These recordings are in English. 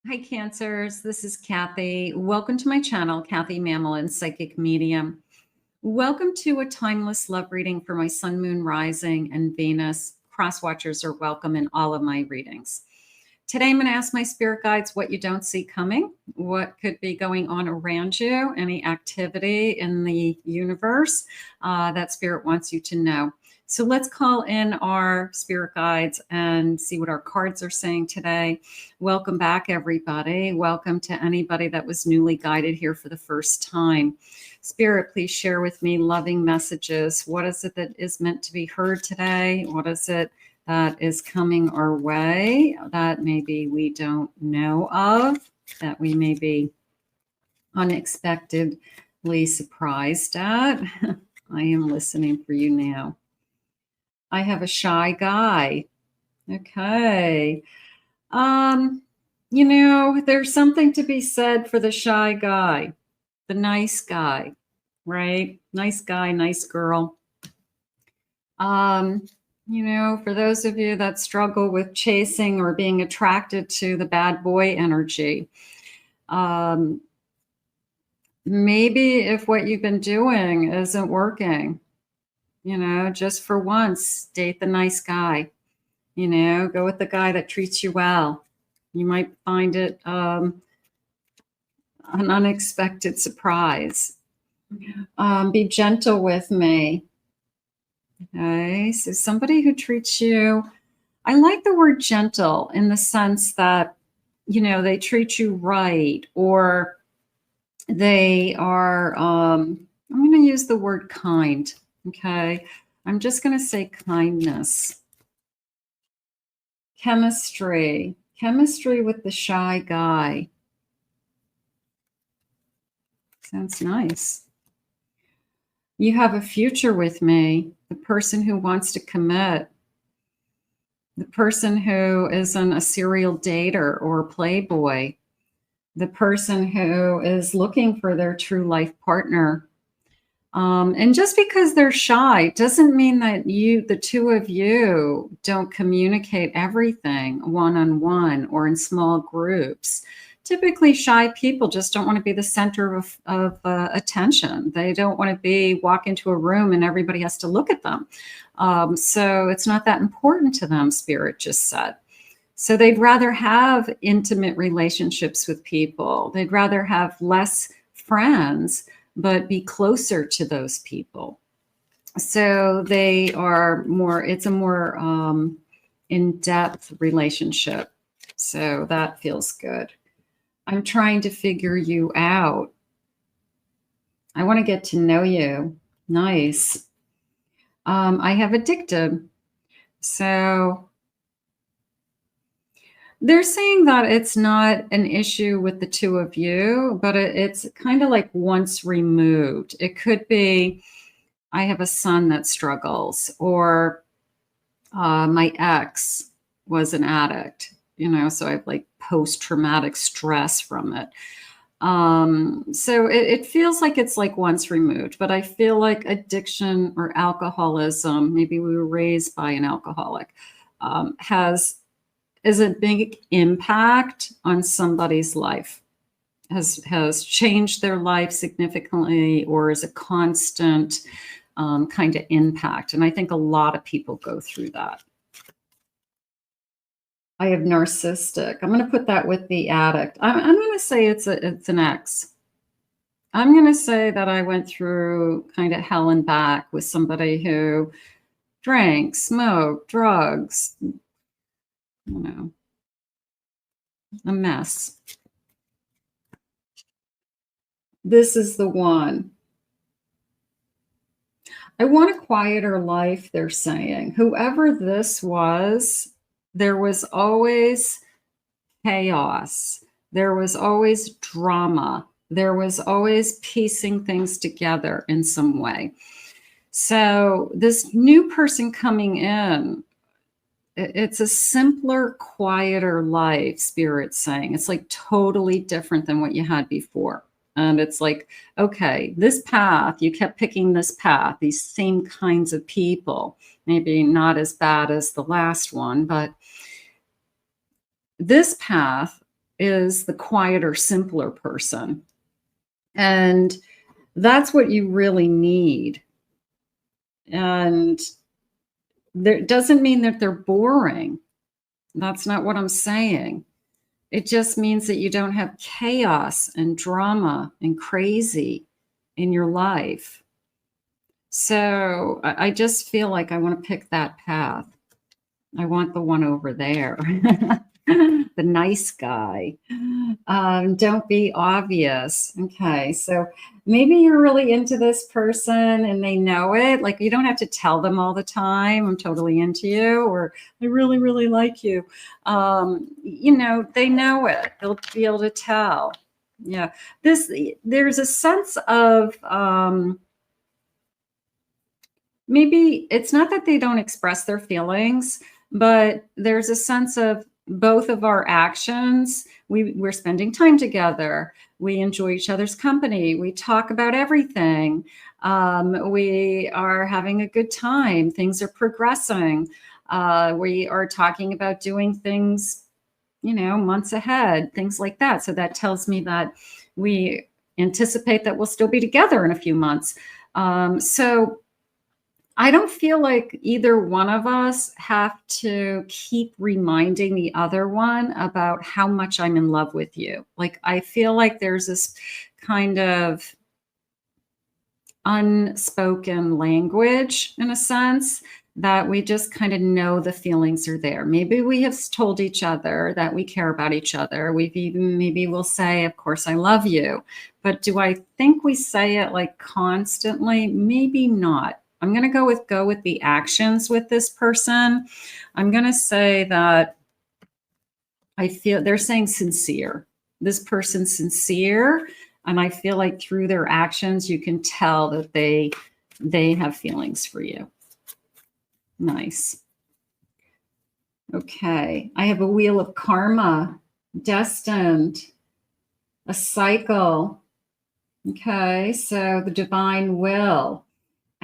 Hi, Cancers. This is Kathy. Welcome to my channel, Kathy Mamolen, Psychic Medium. Welcome to a timeless love reading for my Sun, Moon, Rising, and Venus. Cross watchers are welcome in all of my readings. Today, I'm going to ask my spirit guides what you don't see coming, what could be going on around you, any activity in the universe that spirit wants you to know. So let's call in our spirit guides and see what our cards are saying today. Welcome back, everybody. Welcome to anybody that was newly guided here for the first time. Spirit, please share with me loving messages. What is it that is meant to be heard today? What is it that is coming our way that maybe we don't know of, that we may be unexpectedly surprised at? I am listening for you now. I have a shy guy. Okay. You know, there's something to be said for the shy guy, the nice guy, right? Nice guy, nice girl. You know, for those of you that struggle with chasing or being attracted to the bad boy energy, maybe if what you've been doing isn't working, you know, just for once, date the nice guy, you know, go with the guy that treats you well. You might find it an unexpected surprise. Be gentle with me. Okay, so somebody who treats you, I like the word gentle in the sense that, you know, they treat you right, or they are, I'm going to use the word kind. Okay, I'm just going to say kindness. Chemistry with the shy guy. Sounds nice. You have a future with me, the person who wants to commit, the person who isn't a serial dater or a playboy, the person who is looking for their true life partner. And just because they're shy doesn't mean that the two of you don't communicate everything one-on-one or in small groups. Typically, shy people just don't want to be the center of attention. They don't want to walk into a room and everybody has to look at them. So it's not that important to them, Spirit just said. So they'd rather have intimate relationships with people. They'd rather have less friends, but be closer to those people. So they are more, it's a more in-depth relationship. So that feels good. I'm trying to figure you out. I want to get to know you. Nice. I have addicted. So they're saying that it's not an issue with the two of you, but it's kind of like once removed. It could be, I have a son that struggles, or my ex was an addict, you know, so I have like post-traumatic stress from it. So it feels like it's like once removed, but I feel like addiction or alcoholism, maybe we were raised by an alcoholic, is a big impact on somebody's life, has changed their life significantly, or is a constant kind of impact. And I think a lot of people go through that. I have narcissistic. I'm going to put that with the addict. I'm going to say it's an ex. I'm going to say that I went through kind of hell and back with somebody who drank, smoked, drugs, you know, a mess. This is the one. I want a quieter life, they're saying. Whoever this was, there was always chaos. There was always drama. There was always piecing things together in some way. So this new person coming in, it's a simpler, quieter life, Spirit's saying. It's like totally different than what you had before. And it's like, okay, this path, you kept picking this path, these same kinds of people, maybe not as bad as the last one, but this path is the quieter, simpler person. And that's what you really need. And that doesn't mean that they're boring. That's not what I'm saying. It just means that you don't have chaos and drama and crazy in your life. So I just feel like I want to pick that path. I want the one over there. The nice guy. Don't be obvious. Okay, so maybe you're really into this person and they know it. Like, you don't have to tell them all the time, I'm totally into you, or I really, really like you. You know, they know it. They'll be able to tell. Yeah, there's a sense of maybe it's not that they don't express their feelings, but there's a sense of both of our actions. We're spending time together. We enjoy each other's company. We talk about everything. We are having a good time. Things are progressing. We are talking about doing things, you know, months ahead, things like that. So that tells me that we anticipate that we'll still be together in a few months. So I don't feel like either one of us have to keep reminding the other one about how much I'm in love with you. Like, I feel like there's this kind of unspoken language, in a sense, that we just kind of know the feelings are there. Maybe we have told each other that we care about each other. We've even, maybe we'll say, of course, I love you. But do I think we say it like constantly? Maybe not. I'm going to go with the actions with this person. I'm going to say that I feel they're saying sincere. This person's sincere, and I feel like through their actions you can tell that they have feelings for you. Nice. Okay, I have a wheel of karma, destined, a cycle. Okay, so the divine will.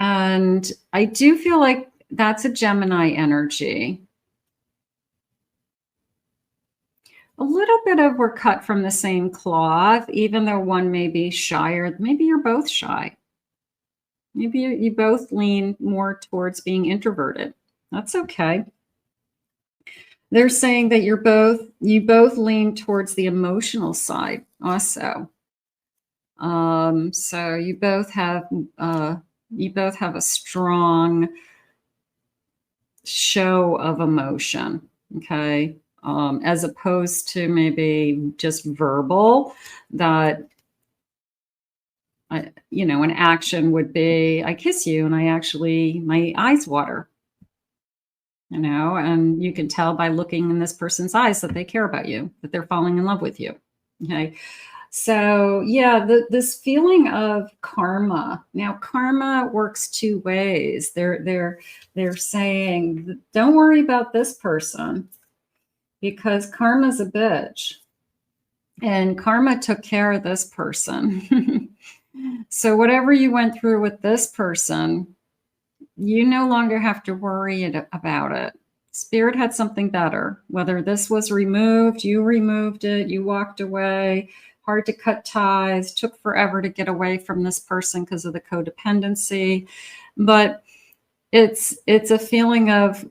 And I do feel like that's a Gemini energy. A little bit of we're cut from the same cloth, even though one may be shy, maybe you're both shy. Maybe you both lean more towards being introverted. That's okay. They're saying that you both lean towards the emotional side also. So you both have a strong show of emotion, okay? As opposed to maybe just verbal, that, you know, an action would be, I kiss you and my eyes water, you know, and you can tell by looking in this person's eyes that they care about you, that they're falling in love with you, okay? So yeah, this feeling of karma. Now, karma works two ways. They're saying, don't worry about this person because karma's a bitch, and karma took care of this person. So whatever you went through with this person, you no longer have to worry about it. Spirit had something better. Whether this was removed, you removed it, you walked away. Hard to cut ties, took forever to get away from this person because of the codependency. But it's a feeling of,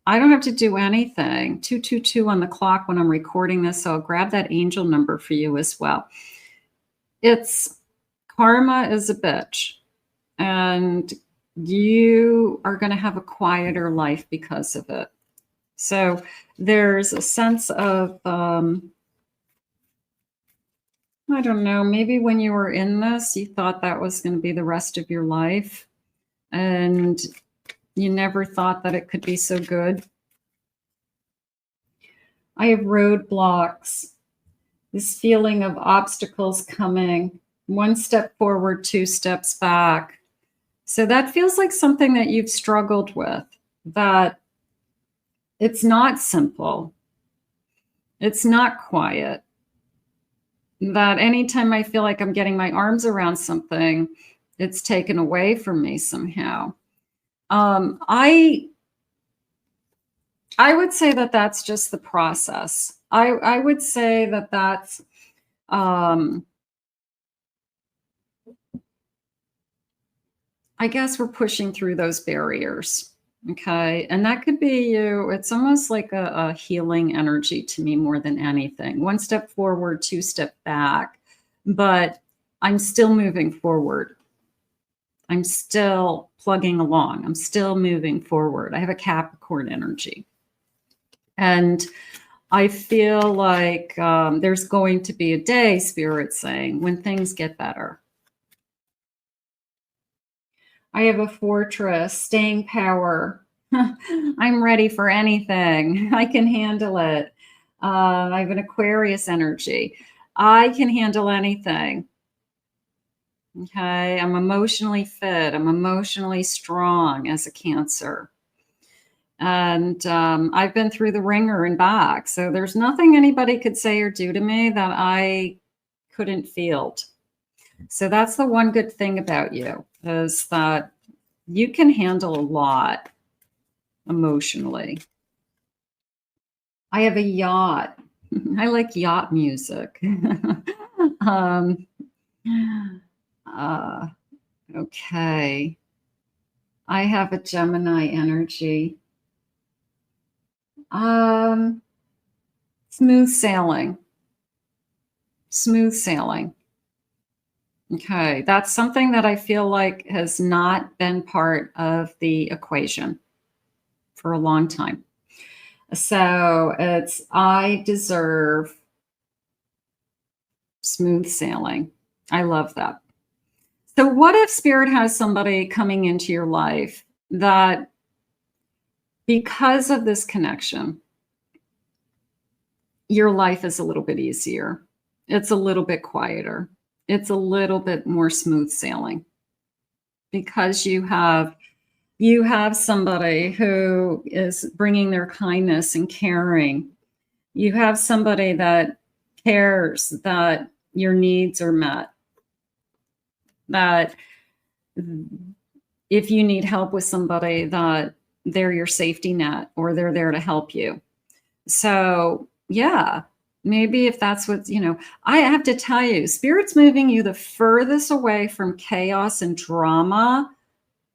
I don't have to do anything. 222 on the clock when I'm recording this, so I'll grab that angel number for you as well. It's karma is a bitch, and you are going to have a quieter life because of it. So there's a sense of I don't know, maybe when you were in this, you thought that was going to be the rest of your life, and you never thought that it could be so good. I have roadblocks, this feeling of obstacles coming, one step forward, two steps back. So that feels like something that you've struggled with, that it's not simple. It's not quiet. That anytime I feel like I'm getting my arms around something, it's taken away from me somehow. I would say that that's just the process I would say that that's, I guess we're pushing through those barriers. Okay. And that could be you. It's almost like a healing energy to me more than anything. One step forward, two step back. But I'm still moving forward. I'm still plugging along. I'm still moving forward. I have a Capricorn energy. And I feel like there's going to be a day, Spirit's saying, when things get better. I have a Fortress, staying power. I'm ready for anything. I can handle it. I have an Aquarius energy. I can handle anything. Okay, I'm emotionally fit. I'm emotionally strong as a Cancer. And I've been through the ringer and back. So there's nothing anybody could say or do to me that I couldn't field. So that's the one good thing about you, is that you can handle a lot emotionally. I have a yacht. I like yacht music. Okay. I have a Gemini energy. Smooth sailing. Smooth sailing. Okay, that's something that I feel like has not been part of the equation for a long time. So it's, I deserve smooth sailing. I love that. So what if Spirit has somebody coming into your life that, because of this connection, your life is a little bit easier. It's a little bit quieter. It's a little bit more smooth sailing because you have somebody who is bringing their kindness and caring. You have somebody that cares that your needs are met, that if you need help with somebody, that they're your safety net or they're there to help you. So yeah, maybe if that's what, I have to tell you, Spirit's moving you the furthest away from chaos and drama.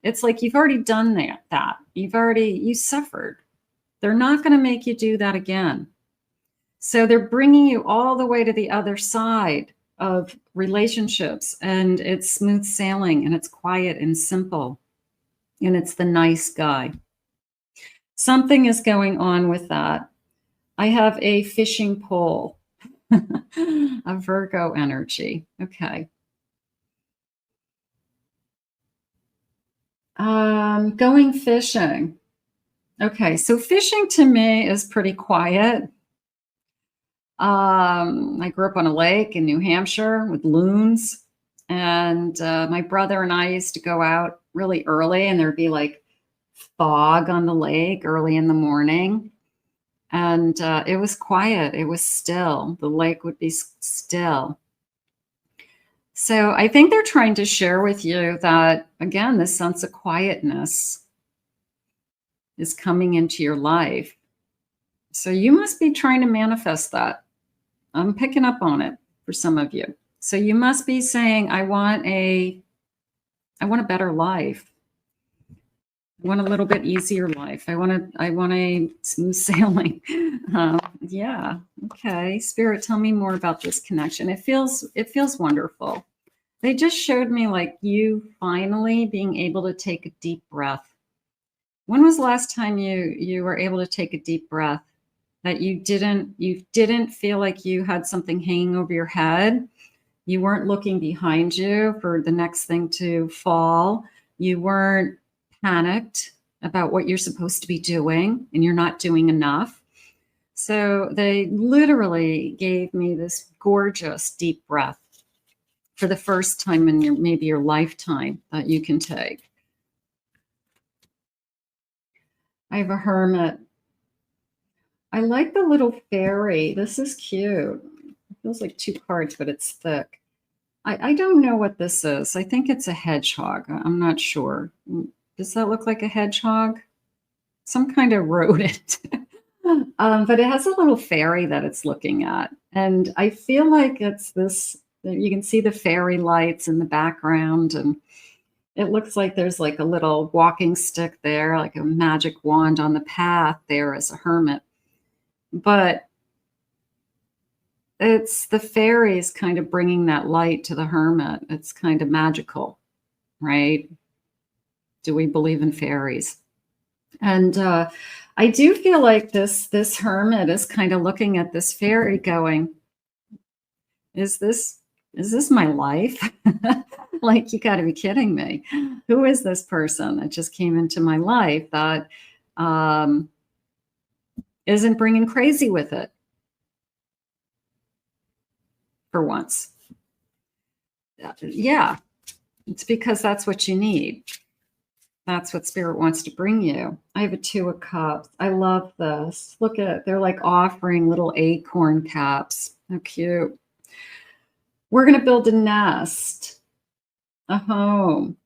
It's like you've already done that. You suffered. They're not going to make you do that again. So they're bringing you all the way to the other side of relationships, and it's smooth sailing, and it's quiet and simple, and it's the nice guy. Something is going on with that. I have a fishing pole, a Virgo energy. Okay. Going fishing. Okay, so fishing to me is pretty quiet. I grew up on a lake in New Hampshire with loons, and my brother and I used to go out really early, and there'd be like fog on the lake early in the morning, and it was quiet. It was still. The lake would be still. So I think they're trying to share with you that, again, this sense of quietness is coming into your life. So you must be trying to manifest that. I'm picking up on it for some of you. So you must be saying, I want a better life. I want a little bit easier life. I want a smooth sailing. Yeah. Okay. Spirit, tell me more about this connection. It feels wonderful. They just showed me like you finally being able to take a deep breath. When was the last time you were able to take a deep breath? That you didn't feel like you had something hanging over your head. You weren't looking behind you for the next thing to fall. You weren't panicked about what you're supposed to be doing and you're not doing enough. So they literally gave me this gorgeous deep breath for the first time in maybe your lifetime that you can take. I have a Hermit. I like the little fairy. This is cute. It feels like 2 cards, but it's thick. I don't know what this is. I think it's a hedgehog. I'm not sure. Does that look like a hedgehog? Some kind of rodent. But it has a little fairy that it's looking at. And I feel like it's this, you can see the fairy lights in the background, and it looks like there's like a little walking stick there, like a magic wand on the path there as a hermit. But it's the fairies kind of bringing that light to the hermit. It's kind of magical, right? Do we believe in fairies? And I do feel like this hermit is kind of looking at this fairy going, is this my life? Like, you got to be kidding me. Who is this person that just came into my life that isn't bringing crazy with it for once? Yeah, it's because that's what you need. That's what Spirit wants to bring you. I have a 2 of Cups. I love this. Look at it. They're like offering little acorn caps. How cute. We're going to build a nest, a home.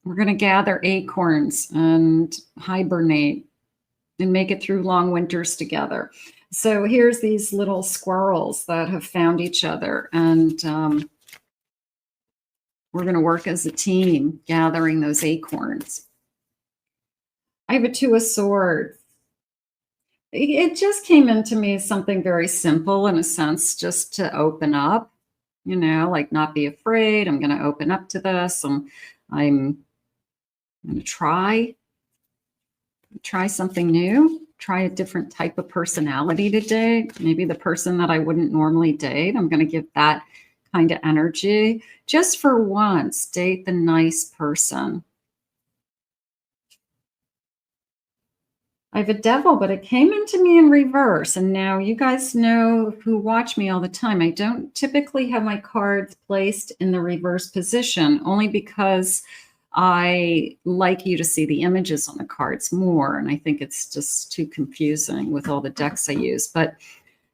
We're going to gather acorns and hibernate and make it through long winters together. So here's these little squirrels that have found each other, and we're going to work as a team gathering those acorns. I have a 2 of Swords. It just came into me as something very simple, in a sense, just to open up, you know, like not be afraid. I'm going to open up to this. I'm going to try something new, try a different type of personality to date. Maybe the person that I wouldn't normally date, I'm going to give that kind of energy. Just for once, date the nice person. I have a Devil, but it came into me in reverse. And now you guys know, who watch me all the time, I don't typically have my cards placed in the reverse position, only because I like you to see the images on the cards more. And I think it's just too confusing with all the decks I use. But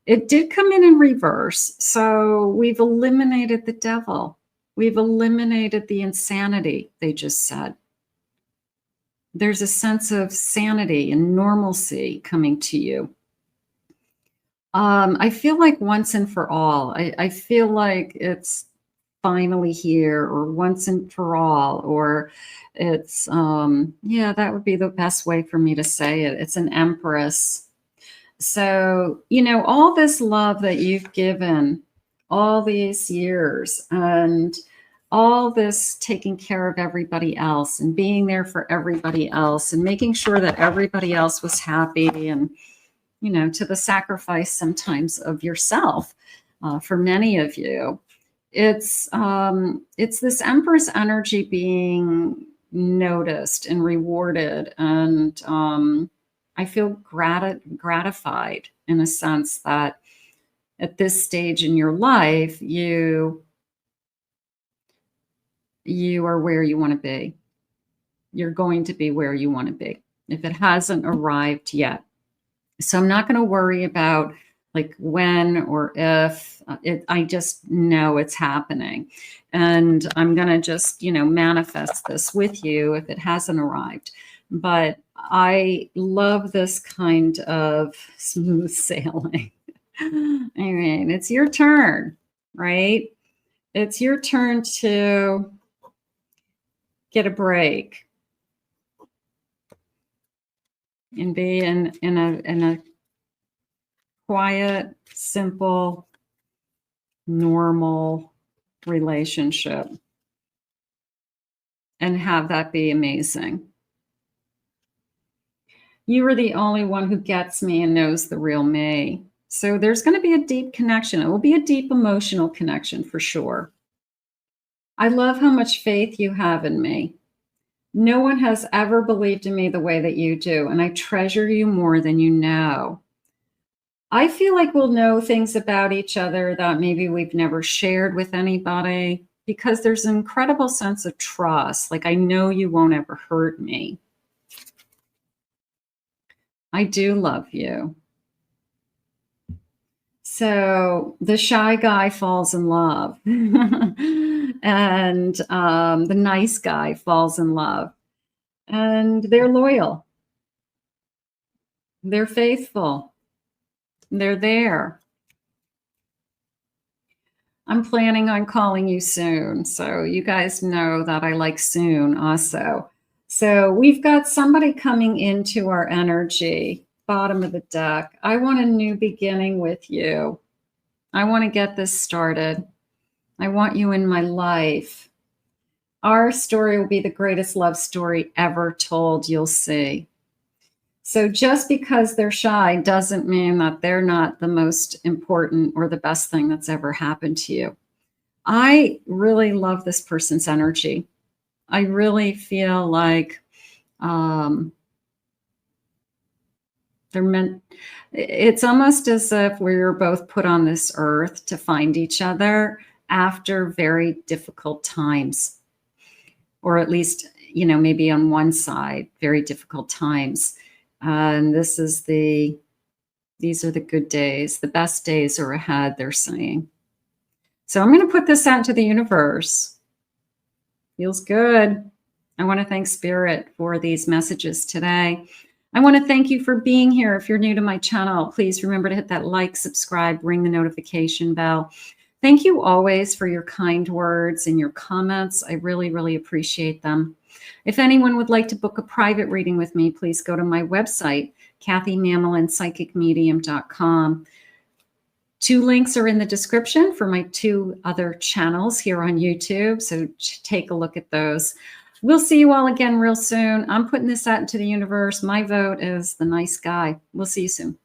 it did come in reverse. So we've eliminated the Devil. We've eliminated the insanity, they just said. There's a sense of sanity and normalcy coming to you. I feel like once and for all. I feel like it's finally here, or once and for all, or it's, yeah, that would be the best way for me to say it. It's an Empress. So, you know, all this love that you've given all these years, and all this taking care of everybody else and being there for everybody else and making sure that everybody else was happy, and, you know, to the sacrifice sometimes of yourself, for many of you. It's this Empress energy being noticed and rewarded. And I feel gratified, in a sense, that at this stage in your life, you are where you want to be. You're going to be where you want to be, if it hasn't arrived yet. So I'm not going to worry about like when or if. I just know it's happening. And I'm going to just, you know, manifest this with you if it hasn't arrived. But I love this kind of smooth sailing. I mean, it's your turn, right? It's your turn to get a break and be in a quiet, simple, normal relationship, and have that be amazing. You are the only one who gets me and knows the real me. So there's going to be a deep connection. It will be a deep emotional connection for sure. I love how much faith you have in me. No one has ever believed in me the way that you do, and I treasure you more than you know. I feel like we'll know things about each other that maybe we've never shared with anybody, because there's an incredible sense of trust. Like, I know you won't ever hurt me. I do love you. So the shy guy falls in love, and the nice guy falls in love, and they're loyal. They're faithful. They're there. I'm planning on calling you soon. So you guys know that I like soon also. So we've got somebody coming into our energy, bottom of the deck. I want a new beginning with you. I want to get this started. I want you in my life. Our story will be the greatest love story ever told, you'll see. So just because they're shy doesn't mean that they're not the most important or the best thing that's ever happened to you. I really love this person's energy. I really feel like they're meant, it's almost as if we were both put on this earth to find each other after very difficult times, or at least, you know, maybe on one side, very difficult times. And these are the good days. The best days are ahead, they're saying. So I'm going to put this out into the universe. Feels good. I want to thank Spirit for these messages today. I want to thank you for being here. If you're new to my channel, please remember to hit that like, subscribe, ring the notification bell. Thank you always for your kind words and your comments. I really, really appreciate them. If anyone would like to book a private reading with me, please go to my website, KathyMamolenPsychicMedium.com. 2 links are in the description for my 2 other channels here on YouTube, so take a look at those. We'll see you all again real soon. I'm putting this out into the universe. My vote is the nice guy. We'll see you soon.